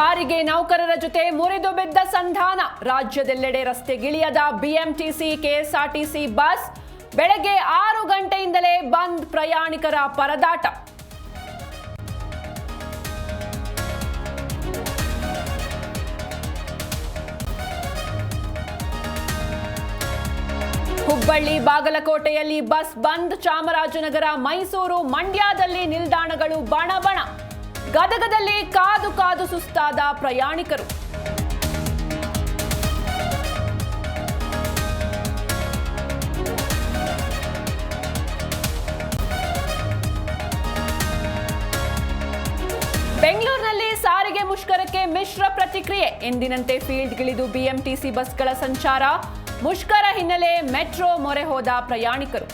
ಸಾರಿಗೆ ನೌಕರರ ಜೊತೆ ಮುರಿದು ಬಿದ್ದ ಸಂಧಾನ. ರಾಜ್ಯದೆಲ್ಲೆಡೆ ರಸ್ತೆಗಿಳಿಯದ ಬಿಎಂಟಿಸಿ ಕೆಎಸ್ಆರ್ಟಿಸಿ ಬಸ್. ಬೆಳಗ್ಗೆ 6 ಗಂಟೆಯಿಂದಲೇ ಬಂದ್, ಪ್ರಯಾಣಿಕರ ಪರದಾಟ. ಹುಬ್ಬಳ್ಳಿ ಬಾಗಲಕೋಟೆಯಲ್ಲಿ ಬಸ್ ಬಂದ್. ಚಾಮರಾಜನಗರ, ಮೈಸೂರು, ಮಂಡ್ಯದಲ್ಲಿ ನಿಲ್ದಾಣಗಳು ಬಣಬಣ. ಗದಗದಲ್ಲಿ ಕಾದು ಕಾದು ಸುಸ್ತಾದ ಪ್ರಯಾಣಿಕರು. ಬೆಂಗಳೂರಿನಲ್ಲಿ ಸಾರಿಗೆ ಮುಷ್ಕರಕ್ಕೆ ಮಿಶ್ರ ಪ್ರತಿಕ್ರಿಯೆ. ಎಂದಿನಂತೆ ಫೀಲ್ಡ್ಗಿಳಿದು ಬಿಎಂಟಿಸಿ ಬಸ್ಗಳ ಸಂಚಾರ. ಮುಷ್ಕರ ಹಿನ್ನೆಲೆ ಮೆಟ್ರೋ ಮೊರೆ ಹೋದ ಪ್ರಯಾಣಿಕರು.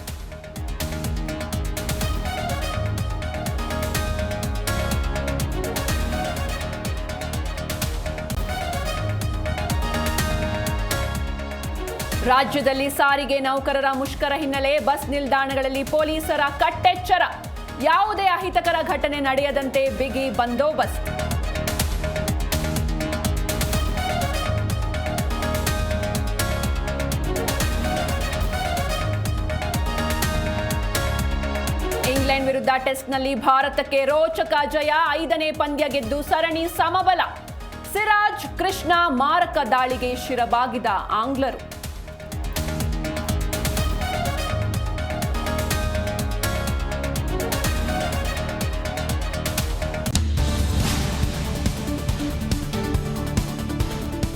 ರಾಜ್ಯದಲ್ಲಿ ಸಾರಿಗೆ ನೌಕರರ ಮುಷ್ಕರ ಹಿನ್ನೆಲೆ ಬಸ್ ನಿಲ್ದಾಣಗಳಲ್ಲಿ ಪೊಲೀಸರ ಕಟ್ಟೆಚ್ಚರ. ಯಾವುದೇ ಅಹಿತಕರ ಘಟನೆ ನಡೆಯದಂತೆ ಬಿಗಿ ಬಂದೋಬಸ್ತ್. ಇಂಗ್ಲೆಂಡ್ ವಿರುದ್ಧ ಟೆಸ್ಟ್ನಲ್ಲಿ ಭಾರತಕ್ಕೆ ರೋಚಕ ಜಯ. 5ನೇ ಪಂದ್ಯ ಗೆದ್ದು ಸರಣಿ ಸಮಬಲ. ಸಿರಾಜ್, ಕೃಷ್ಣ ಮಾರಕ ದಾಳಿಗೆ ಶಿರಬಾಗಿದ ಆಂಗ್ಲರು.